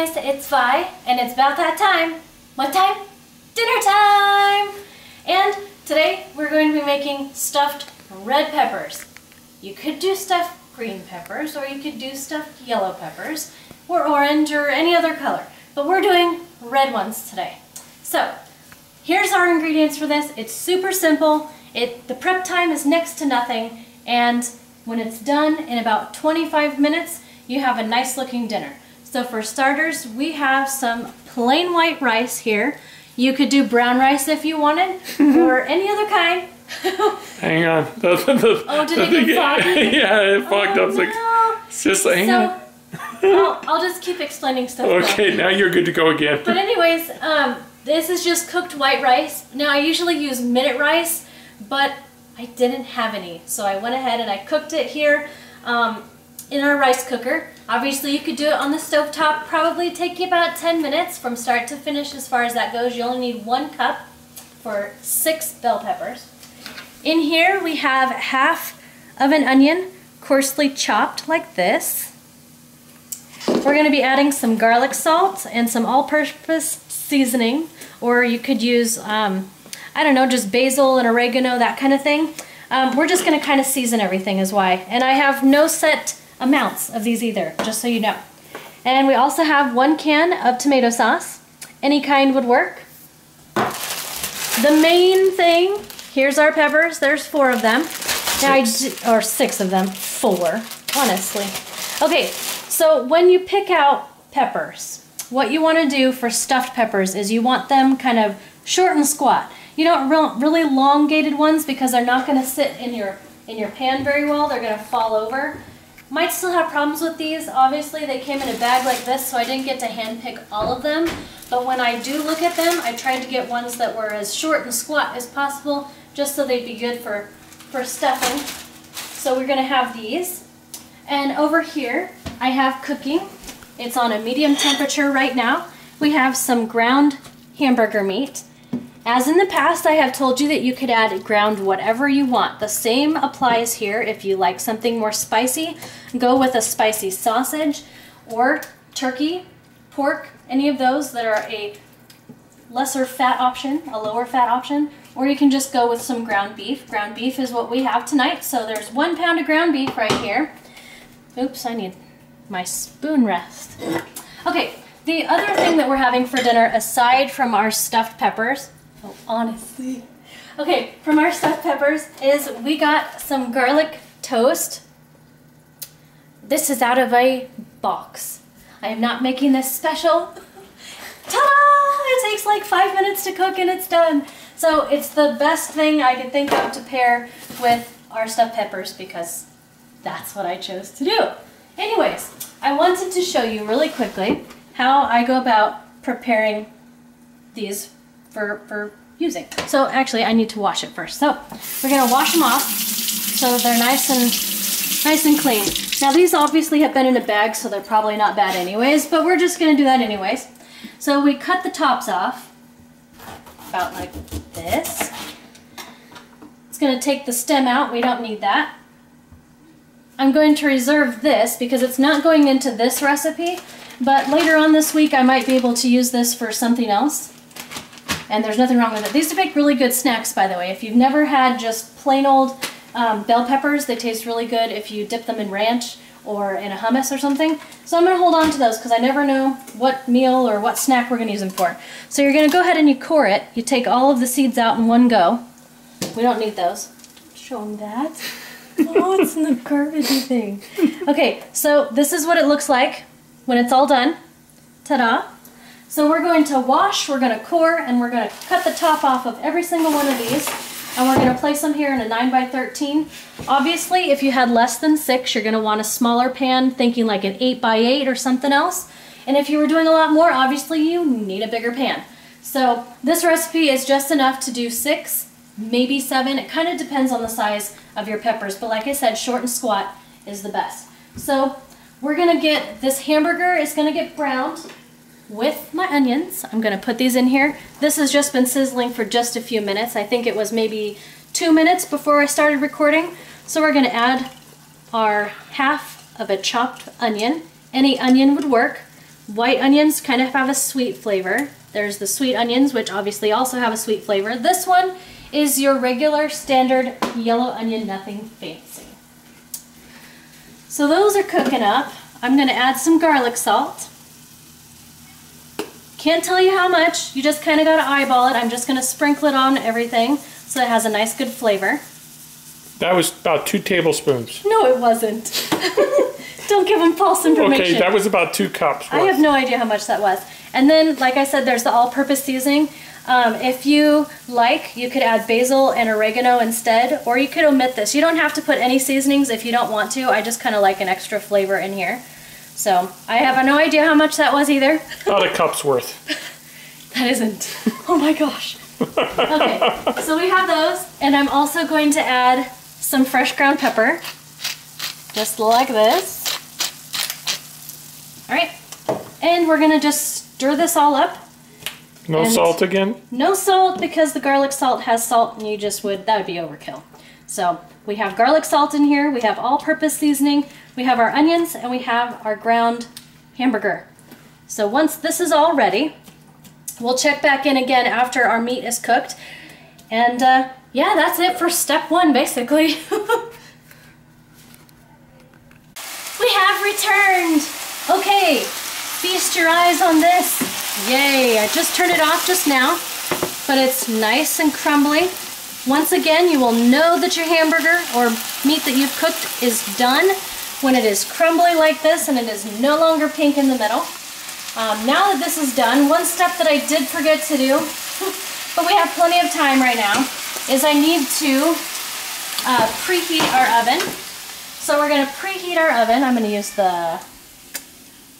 guys, it's Vi, and it's about that time. What time? Dinner time! And today we're going to be making stuffed red peppers. You could do stuffed green peppers, or you could do stuffed yellow peppers, or orange, or any other color. But we're doing red ones today. So, here's our ingredients for this. It's super simple. The prep time is next to nothing, and when it's done in about 25 minutes, you have a nice looking dinner. So for starters, we have some plain white rice here. You could do brown rice if you wanted, or any other kind. Hang on. Oh, did it get foggy? Yeah, it fogged up. No. It's just hang on. I'll just keep explaining stuff. Okay, now you're good to go again. But anyways, this is just cooked white rice. Now I usually use minute rice, but I didn't have any, so I went ahead and I cooked it here in our rice cooker. Obviously you could do it on the stovetop. Probably take you about 10 minutes from start to finish as far as that goes. You only need 1 cup for 6 bell peppers. In here we have half of an onion coarsely chopped like this. We're going to be adding some garlic salt and some all-purpose seasoning, or you could use I don't know, just basil and oregano, that kind of thing. We're just going to kind of season everything is why. And I have no set amounts of these either, just so you know. And we also have 1 can of tomato sauce. Any kind would work. The main thing, here's our peppers. There's 4 of them. Now or 6 of them. 4, honestly. Okay, so when you pick out peppers, what you want to do for stuffed peppers is you want them kind of short and squat. You don't want really elongated ones because they're not going to sit in your pan very well. They're going to fall over. Might still have problems with these. Obviously they came in a bag like this, so I didn't get to hand pick all of them. But when I do look at them, I tried to get ones that were as short and squat as possible, just so they'd be good for stuffing. So we're going to have these. And over here I have cooking. It's on a medium temperature right now. We have some ground hamburger meat. As in the past, I have told you that you could add ground whatever you want. The same applies here. If you like something more spicy, go with a spicy sausage or turkey, pork, any of those that are a lesser fat option, a lower fat option, or you can just go with some ground beef. Ground beef is what we have tonight, so there's 1 pound of ground beef right here. Oops, I need my spoon rest. Okay, the other thing that we're having for dinner, aside from our stuffed peppers, oh, honestly. Okay, from our stuffed peppers is we got some garlic toast. This is out of a box. I am not making this special. Ta-da! It takes like 5 minutes to cook and it's done. So it's the best thing I could think of to pair with our stuffed peppers because that's what I chose to do. Anyways, I wanted to show you really quickly how I go about preparing these for using. So actually I need to wash it first. So we're going to wash them off so they're nice and clean. Now these obviously have been in a bag, so they're probably not bad anyways, but we're just going to do that anyways. So we cut the tops off about like this. It's going to take the stem out. We don't need that. I'm going to reserve this because it's not going into this recipe, but later on this week I might be able to use this for something else. And there's nothing wrong with it. These make really good snacks, by the way. If you've never had just plain old bell peppers, they taste really good if you dip them in ranch or in a hummus or something. So I'm going to hold on to those because I never know what meal or what snack we're going to use them for. So you're going to go ahead and you core it. You take all of the seeds out in one go. We don't need those. Show them that. Oh, it's in the garbagey thing. Okay, so this is what it looks like when it's all done. Ta-da! So we're going to wash, we're going to core, and we're going to cut the top off of every single one of these. And we're going to place them here in a 9x13. Obviously, if you had less than 6, you're going to want a smaller pan, thinking like an 8x8 or something else. And if you were doing a lot more, obviously you need a bigger pan. So this recipe is just enough to do 6, maybe 7. It kind of depends on the size of your peppers. But like I said, short and squat is the best. So we're going to get, this hamburger is going to get browned with my onions. I'm going to put these in here. This has just been sizzling for just a few minutes. I think it was maybe 2 minutes before I started recording. So we're going to add our half of a chopped onion. Any onion would work. white onions kind of have a sweet flavor. There's the sweet onions, which obviously also have a sweet flavor. This one is your regular standard yellow onion, nothing fancy. So those are cooking up. I'm gonna add some garlic salt. Can't tell you how much, you just kind of gotta eyeball it. I'm just gonna sprinkle it on everything so it has a nice good flavor. That was about 2 tablespoons. No, it wasn't. Don't give them false information. Okay, that was about 2 cups worth. I have no idea how much that was. And then, like I said, there's the all-purpose seasoning. If you like, you could add basil and oregano instead, or you could omit this. You don't have to put any seasonings if you don't want to. I just kind of like an extra flavor in here. So I have no idea how much that was either. About a cup's worth. That isn't. Oh my gosh. Okay, so we have those, and I'm also going to add some fresh ground pepper, just like this. All right, and we're gonna just stir this all up. No salt again? No salt, because the garlic salt has salt, and that would be overkill. So we have garlic salt in here, we have all-purpose seasoning, we have our onions, and we have our ground hamburger. So once this is all ready, we'll check back in again after our meat is cooked. And yeah, that's it for step 1, basically. We have returned. Okay, feast your eyes on this. Yay, I just turned it off just now, but it's nice and crumbly. Once again, you will know that your hamburger or meat that you've cooked is done when it is crumbly like this and it is no longer pink in the middle. Now that this is done, one step that I did forget to do, but we have plenty of time right now, is I need to preheat our oven. So we're going to preheat our oven. I'm going to use the,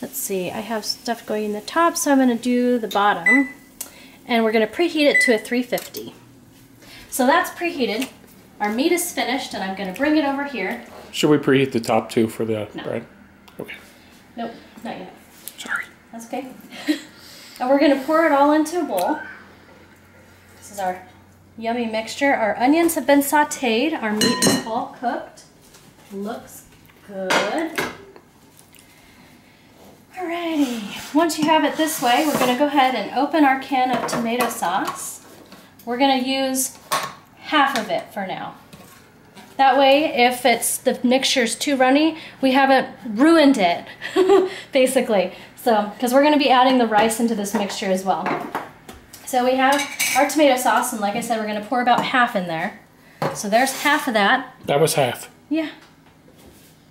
let's see, I have stuff going in the top, so I'm going to do the bottom. And we're going to preheat it to a 350. So that's preheated. Our meat is finished, and I'm going to bring it over here. Should we preheat the top too for the bread? Okay. Nope, not yet. Sorry. That's okay. And we're going to pour it all into a bowl. This is our yummy mixture. Our onions have been sauteed. Our meat is all cooked. Looks good. Alrighty. Once you have it this way, we're going to go ahead and open our can of tomato sauce. We're going to use half of it for now. That way, if the mixture's too runny, we haven't ruined it, basically. So, because we're going to be adding the rice into this mixture as well. So we have our tomato sauce, and like I said, we're going to pour about half in there. So there's half of that. That was half. Yeah.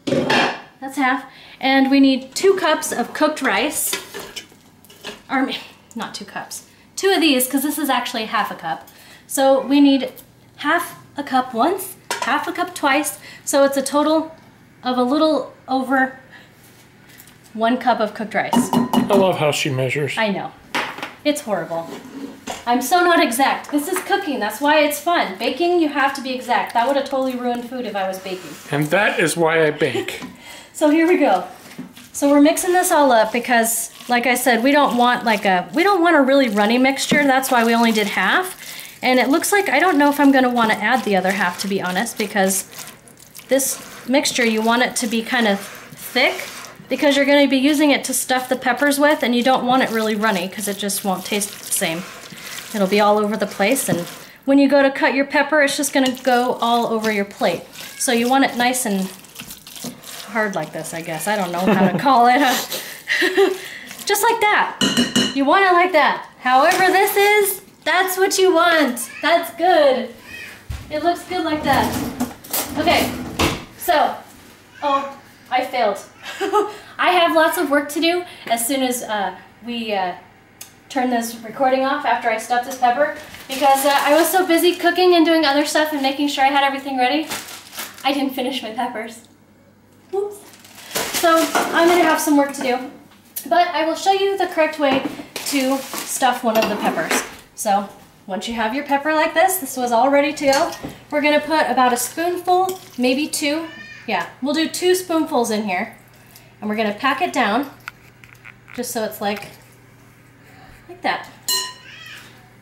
That's half. And we need 2 cups of cooked rice. Or, not 2 cups. 2 of these, because this is actually half a cup. So we need half a cup once, half a cup twice. So it's a total of a little over 1 cup of cooked rice. I love how she measures. I know. It's horrible. I'm so not exact. This is cooking. That's why it's fun. Baking, you have to be exact. That would have totally ruined food if I was baking. And that is why I bake. So here we go. So we're mixing this all up because, like I said, we don't want a really runny mixture. That's why we only did half. And it looks like, I don't know if I'm going to want to add the other half, to be honest, because this mixture, you want it to be kind of thick, because you're going to be using it to stuff the peppers with, and you don't want it really runny because it just won't taste the same. It'll be all over the place, and when you go to cut your pepper, it's just going to go all over your plate. So you want it nice and hard like this, I guess. I don't know how to call it. Just like that. You want it like that. However this is, that's what you want. That's good. It looks good like that. Okay, so, oh, I failed. I have lots of work to do as soon as we turn this recording off after I stuffed this pepper, because I was so busy cooking and doing other stuff and making sure I had everything ready, I didn't finish my peppers. Oops. So I'm going to have some work to do, but I will show you the correct way to stuff one of the peppers. So once you have your pepper like this was all ready to go, we're going to put about a spoonful, maybe 2. Yeah, we'll do 2 spoonfuls in here. And we're going to pack it down, just so it's like that.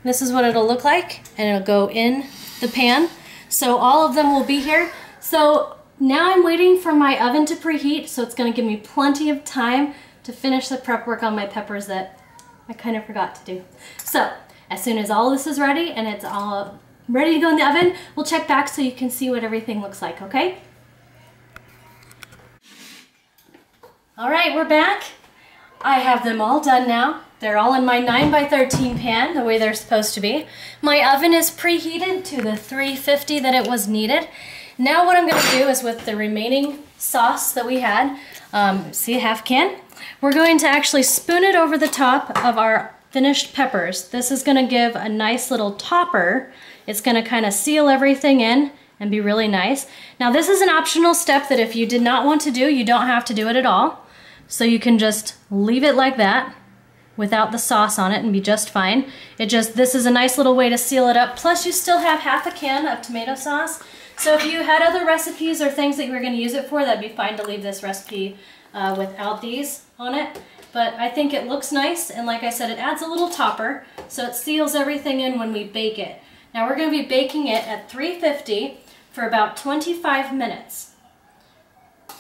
This is what it'll look like, and it'll go in the pan. So all of them will be here. So now I'm waiting for my oven to preheat, so it's going to give me plenty of time to finish the prep work on my peppers that I kind of forgot to do. So as soon as all this is ready and it's all ready to go in the oven, we'll check back so you can see what everything looks like, okay? All right, we're back. I have them all done now. They're all in my 9x13 pan, the way they're supposed to be. My oven is preheated to the 350 that it was needed. Now what I'm gonna do is with the remaining sauce that we had, see a half can, we're going to actually spoon it over the top of our finished peppers. This is gonna give a nice little topper. It's gonna kind of seal everything in and be really nice. Now this is an optional step that if you did not want to do, you don't have to do it at all. So you can just leave it like that without the sauce on it and be just fine. This is a nice little way to seal it up. Plus you still have half a can of tomato sauce. So if you had other recipes or things that you were gonna use it for, that'd be fine to leave this recipe without these on it. But I think it looks nice, and like I said, it adds a little topper, so it seals everything in when we bake it. Now we're gonna be baking it at 350 for about 25 minutes.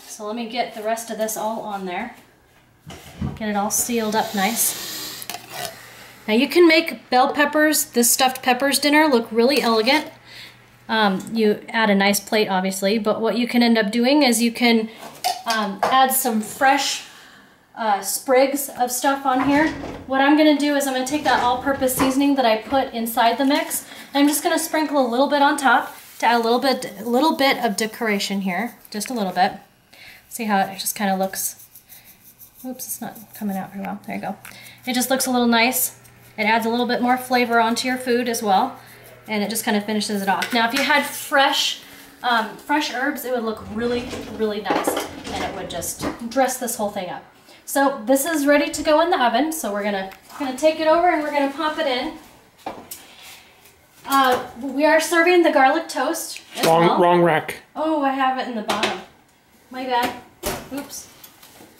So let me get the rest of this all on there. Get it all sealed up nice. Now you can make bell peppers, this stuffed peppers dinner, look really elegant. You add a nice plate, obviously, but what you can end up doing is you can add some fresh sprigs of stuff on here. What I'm gonna do is I'm gonna take that all-purpose seasoning that I put inside the mix, and I'm just gonna sprinkle a little bit on top to add a little bit of decoration here, just a little bit. See how it just kind of looks. Oops, it's not coming out very well. There you go. It just looks a little nice. It adds a little bit more flavor onto your food as well, and it just kind of finishes it off. Now, if you had fresh herbs, it would look really, really nice, and it would just dress this whole thing up. So this is ready to go in the oven. So we're gonna take it over and we're gonna pop it in. We are serving the garlic toast as well. Wrong rack. Oh, I have it in the bottom. My bad. Oops.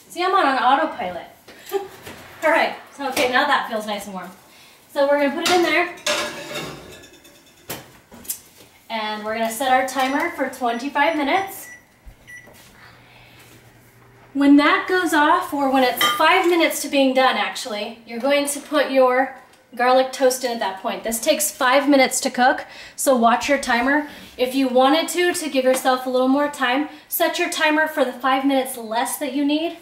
See, I'm on an autopilot. All right. So, okay, now that feels nice and warm. So we're gonna put it in there. And we're gonna set our timer for 25 minutes. When that goes off, or when it's 5 minutes to being done actually, you're going to put your garlic toast in at that point. This takes 5 minutes to cook, so watch your timer. If you wanted to give yourself a little more time, set your timer for the 5 minutes less that you need,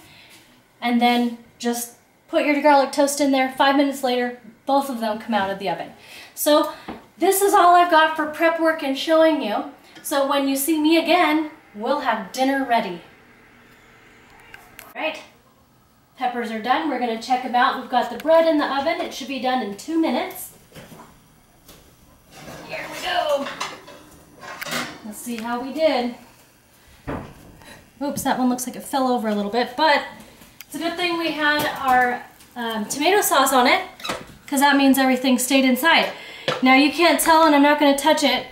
and then just put your garlic toast in there. 5 minutes later, both of them come out of the oven. So this is all I've got for prep work and showing you. So when you see me again, we'll have dinner ready. All right. Peppers are done. We're going to check them out. We've got the bread in the oven. It should be done in 2 minutes. Here we go. Let's see how we did. Oops, that one looks like it fell over a little bit, but it's a good thing we had our tomato sauce on it, because that means everything stayed inside. Now you can't tell, and I'm not going to touch it,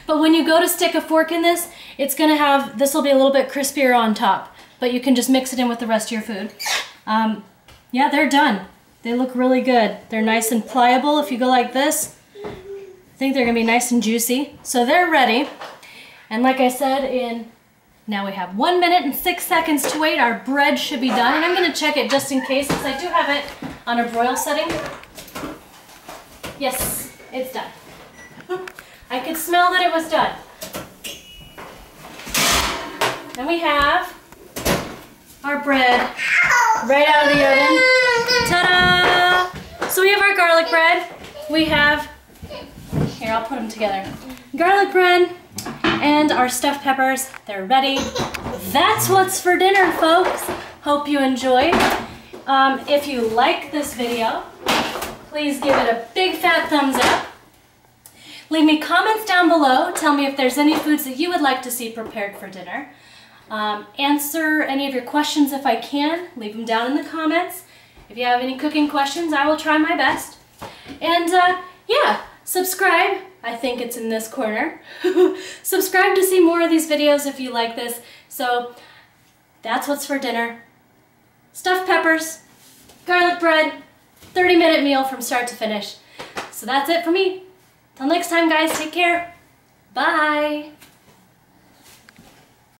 but when you go to stick a fork in this, it's going to have, this will be a little bit crispier on top. But you can just mix it in with the rest of your food. Yeah, they're done. They look really good. They're nice and pliable. If you go like this, I think they're gonna be nice and juicy. So they're ready. And like I said, now we have 1 minute and 6 seconds to wait. Our bread should be done. And I'm gonna check it just in case, because I do have it on a broil setting. Yes, it's done. I could smell that it was done. Then we have our bread right out of the oven. Ta-da! So we have our garlic bread. We have, here, I'll put them together. Garlic bread and our stuffed peppers. They're ready. That's what's for dinner, folks. Hope you enjoyed. If you like this video, please give it a big fat thumbs up. Leave me comments down below. Tell me if there's any foods that you would like to see prepared for dinner. Answer any of your questions if I can. Leave them down in the comments. If you have any cooking questions, I will try my best. And yeah, subscribe. I think it's in this corner. Subscribe to see more of these videos if you like this. So that's what's for dinner. Stuffed peppers, garlic bread, 30-minute meal from start to finish. So that's it for me. Till next time, guys, take care. Bye.